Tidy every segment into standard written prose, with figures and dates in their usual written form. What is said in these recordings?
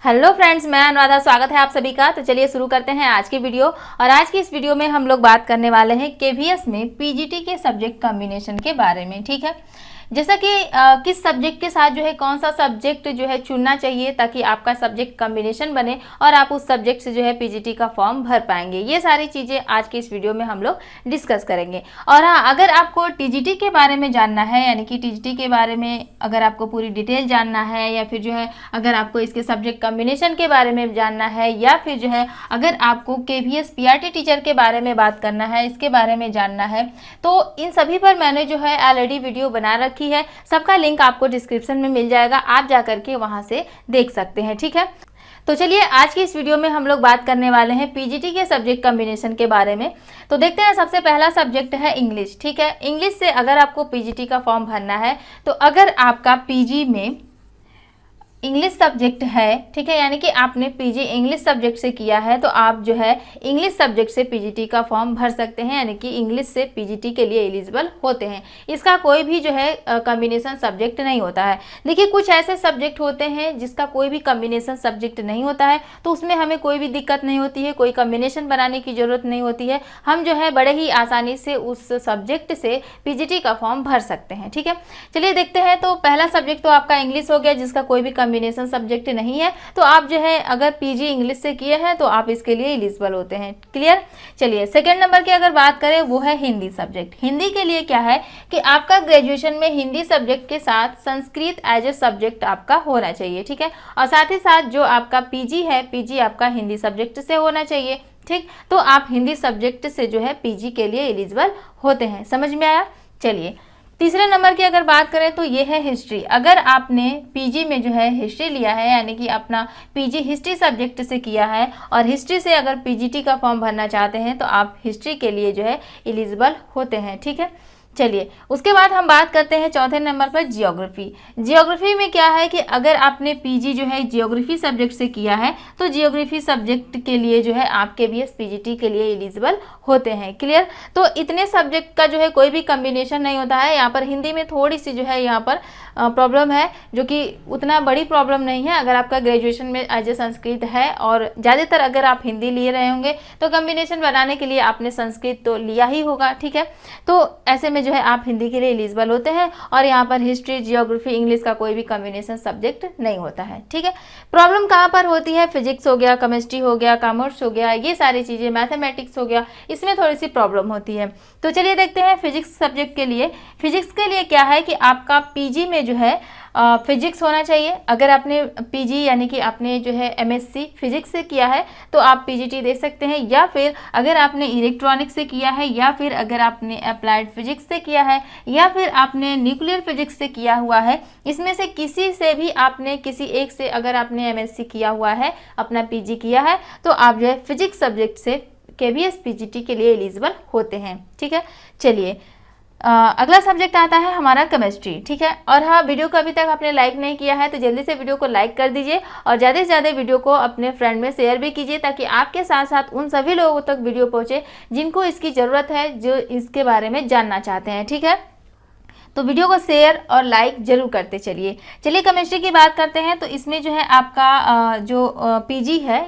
Hello friends, मैं अनुराधा। स्वागत है आप सभी का। तो चलिए शुरू करते हैं आज की वीडियो। और आज की इस वीडियो में हम लोग बात करने वाले हैं केवीएस में पीजीटी के सब्जेक्ट कॉम्बिनेशन के बारे में। ठीक है, जैसा कि किस सब्जेक्ट के साथ जो है कौन सा सब्जेक्ट जो है चुनना चाहिए ताकि आपका सब्जेक्ट कॉम्बिनेशन बने और आप उस सब्जेक्ट से जो है पीजीटी का फॉर्म भर पाएंगे, ये सारी चीज़ें आज की इस वीडियो में हम लोग डिस्कस करेंगे। और हाँ, अगर आपको टीजीटी के बारे में जानना है, यानी कि टीजीटी के बारे में अगर आपको पूरी डिटेल जानना है, या फिर जो है अगर आपको इसके सब्जेक्ट कॉम्बिनेशन के बारे में जानना है, या फिर जो है अगर आपको केवीएस पीआरटी टीचर के बारे में बात करना है, इसके बारे में जानना है, तो इन सभी पर मैंने जो है ऑलरेडी वीडियो बना रखी है। सबका लिंक आपको डिस्क्रिप्शन में मिल जाएगा, आप जाकर के वहां से देख सकते हैं। ठीक है, तो चलिए आज की इस वीडियो में हम लोग बात करने वाले हैं पीजीटी के सब्जेक्ट कॉम्बिनेशन के बारे में। तो देखते हैं, सबसे पहला सब्जेक्ट है इंग्लिश। ठीक है, इंग्लिश से अगर आपको पीजीटी का फॉर्म भरना है तो अगर आपका पीजी में इंग्लिश सब्जेक्ट है, ठीक है, यानी कि आपने पीजी इंग्लिश सब्जेक्ट से किया है, तो आप जो है इंग्लिश सब्जेक्ट से पीजीटी का फॉर्म भर सकते हैं, यानी कि इंग्लिश से पीजीटी के लिए एलिजिबल होते हैं। इसका कोई भी जो है कॉम्बिनेशन सब्जेक्ट नहीं होता है। देखिए, कुछ ऐसे सब्जेक्ट होते हैं जिसका कोई भी कॉम्बिनेशन सब्जेक्ट नहीं होता है, तो उसमें हमें कोई भी दिक्कत नहीं होती है, कोई कॉम्बिनेशन बनाने की जरूरत नहीं होती है। हम जो है बड़े ही आसानी से उस सब्जेक्ट से पीजीटी का फॉर्म भर सकते हैं। ठीक है, चलिए देखते हैं। तो पहला सब्जेक्ट तो आपका इंग्लिश हो गया, जिसका कोई भी कॉम्बिनेशन सब्जेक्ट नहीं है, तो आप जो है अगर पीजी इंग्लिश से किए हैं तो आप इसके लिए एलिजिबल होते हैं। क्लियर। चलिए सेकंड नंबर की अगर बात करें, वो है हिंदी सब्जेक्ट। हिंदी के लिए क्या है कि आपका ग्रेजुएशन में हिंदी सब्जेक्ट के साथ संस्कृत एज ए सब्जेक्ट आपका होना चाहिए। ठीक है, और साथ ही साथ जो आपका पीजी है, पीजी आपका हिंदी सब्जेक्ट से होना चाहिए। ठीक, तो आप हिंदी सब्जेक्ट से जो है पीजी के लिए एलिजिबल होते हैं। समझ में आया। चलिए तीसरे नंबर की अगर बात करें तो ये है हिस्ट्री। अगर आपने पीजी में जो है हिस्ट्री लिया है, यानी कि अपना पीजी हिस्ट्री सब्जेक्ट से किया है और हिस्ट्री से अगर पीजीटी का फॉर्म भरना चाहते हैं तो आप हिस्ट्री के लिए जो है एलिजिबल होते हैं। ठीक है, चलिए उसके बाद हम बात करते हैं चौथे नंबर पर ज्योग्राफी। ज्योग्राफी में क्या है कि अगर आपने पीजी जो है ज्योग्राफी सब्जेक्ट से किया है तो ज्योग्राफी सब्जेक्ट के लिए जो है आप केवीएस पीजीटी के लिए एलिजिबल होते हैं। क्लियर। तो इतने सब्जेक्ट का जो है कोई भी कॉम्बिनेशन नहीं होता है। यहाँ पर हिंदी में थोड़ी सी जो है यहाँ पर प्रॉब्लम है, जो कि उतना बड़ी प्रॉब्लम नहीं है। अगर आपका ग्रेजुएशन में एज ए संस्कृत है और ज़्यादातर अगर आप हिंदी लिए रहे होंगे तो कॉम्बिनेशन बनाने के लिए आपने संस्कृत तो लिया ही होगा। ठीक है, तो ऐसे में जो है आप हिंदी के लिए एलिजिबल होते हैं और यहाँ पर हिस्ट्री, जियोग्राफी, इंग्लिश का कोई भी कॉम्बिनेशन सब्जेक्ट नहीं होता है। ठीक है, प्रॉब्लम कहाँ पर होती है? फिजिक्स हो गया, केमिस्ट्री हो गया, कॉमर्स हो गया, ये सारी चीज़ें, मैथमेटिक्स हो गया, इसमें थोड़ी सी प्रॉब्लम होती है। तो चलिए देखते हैं फिजिक्स सब्जेक्ट के लिए। फिजिक्स के लिए क्या है कि आपका पीजी में जो है फिजिक्स होना चाहिए। अगर आपने पीजी यानी कि आपने जो है एमएससी फिजिक्स से किया है तो आप पीजीटी दे सकते हैं, या फिर अगर आपने इलेक्ट्रॉनिक्स से किया है, या फिर अगर आपने अप्लाइड फिजिक्स से किया है, या फिर आपने न्यूक्लियर फिजिक्स से किया हुआ है, इसमें से किसी से भी आपने किसी एक से अगर आपने एमएससी किया हुआ है, अपना पीजी किया है, तो आप जो है फिजिक्स सब्जेक्ट से केवीएस पीजीटी के लिए एलिजिबल होते हैं। ठीक है, चलिए अगला सब्जेक्ट आता है हमारा केमिस्ट्री। ठीक है, और हाँ, वीडियो को अभी तक आपने लाइक नहीं किया है तो जल्दी से वीडियो को लाइक कर दीजिए और ज़्यादा से ज़्यादा वीडियो को अपने फ्रेंड में शेयर भी कीजिए, ताकि आपके साथ साथ उन सभी लोगों तक वीडियो पहुँचे जिनको इसकी ज़रूरत है, जो इसके बारे में जानना चाहते हैं। ठीक है, तो वीडियो को शेयर और लाइक जरूर करते चलिए। चलिए केमिस्ट्री की बात करते हैं। तो इसमें जो है आपका जो पीजी है,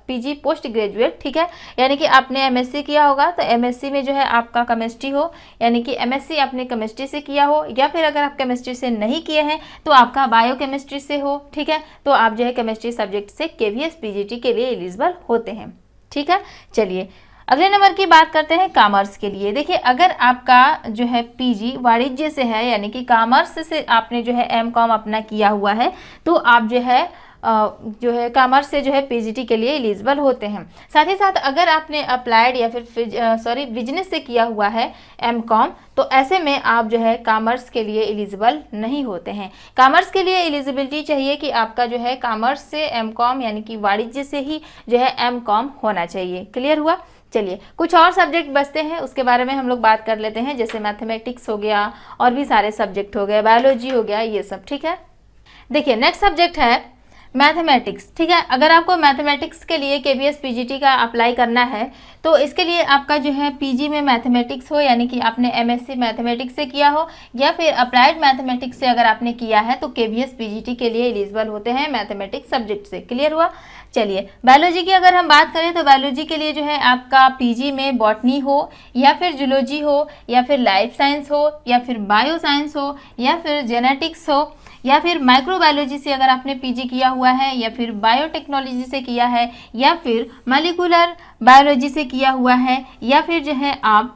पीजी पोस्ट ग्रेजुएट, ठीक है, यानी कि आपने एमएससी किया होगा तो एमएससी में जो है आपका केमिस्ट्री हो, यानी कि एमएससी आपने केमिस्ट्री से किया हो, या फिर अगर आप केमिस्ट्री से नहीं किए हैं तो आपका बायोकेमिस्ट्री से हो। ठीक है, तो आप जो है केमिस्ट्री सब्जेक्ट से केवीएस पीजीटी के लिए एलिजिबल होते हैं। ठीक है, चलिए अगले नंबर की बात करते हैं कॉमर्स के लिए। देखिए, अगर आपका जो है पीजी वाणिज्य से है, यानी कि कॉमर्स से आपने जो है एमकॉम अपना किया हुआ है, तो आप जो है कॉमर्स से जो है पीजीटी के लिए एलिजिबल होते हैं। साथ ही साथ अगर आपने अप्लाइड या फिर बिजनेस से किया हुआ है एमकॉम, तो ऐसे में आप जो है कॉमर्स के लिए एलिजिबल नहीं होते हैं। कॉमर्स के लिए एलिजिबिलिटी चाहिए कि आपका जो है कॉमर्स से एमकॉम यानी कि वाणिज्य से ही जो है एमकॉम होना चाहिए। क्लियर हुआ। चलिए कुछ और सब्जेक्ट बचते हैं, उसके बारे में हम लोग बात कर लेते हैं, जैसे मैथमेटिक्स हो गया और भी सारे सब्जेक्ट हो गए, बायोलॉजी हो गया, ये सब। ठीक है, देखिए नेक्स्ट सब्जेक्ट है मैथमेटिक्स, ठीक है। अगर आपको मैथमेटिक्स के लिए केवीएस पीजीटी का अप्लाई करना है तो इसके लिए आपका जो है पीजी में मैथमेटिक्स हो, यानी कि आपने एमएससी मैथमेटिक्स से किया हो या फिर अप्लाइड मैथमेटिक्स से अगर आपने किया है तो केवीएस पीजीटी के लिए एलिजिबल होते हैं मैथमेटिक्स सब्जेक्ट से। क्लियर हुआ। चलिए बायोलॉजी की अगर हम बात करें तो बायोलॉजी के लिए जो है आपका पीजी में बॉटनी हो या फिर जूलॉजी हो या फिर लाइफ साइंस हो या फिर बायो साइंस हो या फिर जेनेटिक्स हो या फिर माइक्रोबायोलॉजी से अगर आपने पीजी किया हुआ है या फिर बायोटेक्नोलॉजी से किया है या फिर मॉलिक्यूलर बायोलॉजी से किया हुआ है या फिर जो है आप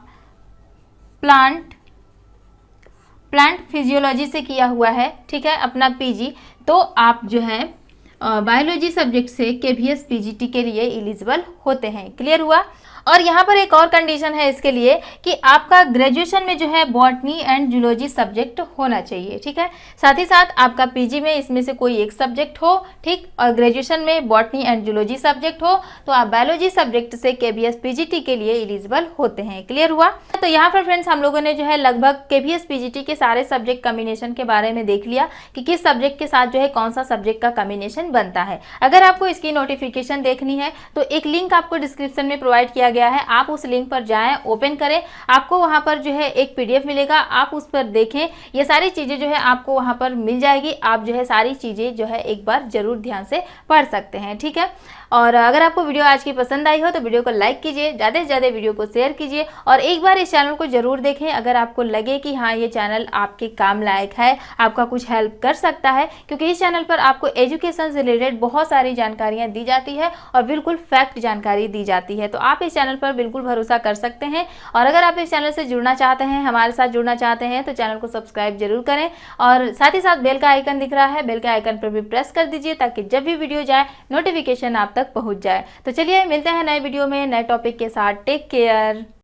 प्लांट फिजियोलॉजी से किया हुआ है, ठीक है, अपना पीजी, तो आप जो है बायोलॉजी सब्जेक्ट से केवीएस पीजीटी के लिए एलिजिबल होते हैं। क्लियर हुआ। और यहाँ पर एक और कंडीशन है इसके लिए कि आपका ग्रेजुएशन में जो है बॉटनी एंड जूलॉजी सब्जेक्ट होना चाहिए, ठीक है। साथ ही साथ आपका पीजी में इसमें से कोई एक सब्जेक्ट हो, ठीक, और ग्रेजुएशन में बॉटनी एंड जूलॉजी सब्जेक्ट हो तो आप बायोलॉजी सब्जेक्ट से केवीएस पीजीटी के लिए एलिजिबल होते हैं। क्लियर हुआ। तो यहाँ पर फ्रेंड्स हम लोगों ने जो है लगभग केवीएस पीजीटी के सारे सब्जेक्ट कॉम्बिनेशन के बारे में देख लिया कि किस सब्जेक्ट के साथ जो है कौन सा सब्जेक्ट का कॉम्बिनेशन बनता है। अगर आपको इसकी नोटिफिकेशन देखनी है तो एक लिंक आपको डिस्क्रिप्शन में प्रोवाइड किया गया है, आप उस लिंक पर जाएं, ओपन करें, आपको वहां पर जो है एक पीडीएफ मिलेगा, आप उस पर देखें, ये सारी चीजें जो है आपको वहां पर मिल जाएगी। आप जो है सारी चीजें जो है एक बार जरूर ध्यान से पढ़ सकते हैं, ठीक है। और अगर आपको वीडियो आज की पसंद आई हो तो वीडियो को लाइक कीजिए, ज़्यादा से ज़्यादा वीडियो को शेयर कीजिए और एक बार इस चैनल को जरूर देखें अगर आपको लगे कि हाँ ये चैनल आपके काम लायक है, आपका कुछ हेल्प कर सकता है, क्योंकि इस चैनल पर आपको एजुकेशन से रिलेटेड बहुत सारी जानकारियाँ दी जाती है और बिल्कुल फैक्ट जानकारी दी जाती है, तो आप इस चैनल पर बिल्कुल भरोसा कर सकते हैं। और अगर आप इस चैनल से जुड़ना चाहते हैं, हमारे साथ जुड़ना चाहते हैं तो चैनल को सब्सक्राइब जरूर करें और साथ ही साथ बेल का आइकन दिख रहा है, बेल के आइकन पर भी प्रेस कर दीजिए ताकि जब भी वीडियो जाए नोटिफिकेशन आप तक पहुंच जाए। तो चलिए मिलते हैं नए वीडियो में नए टॉपिक के साथ। Take care.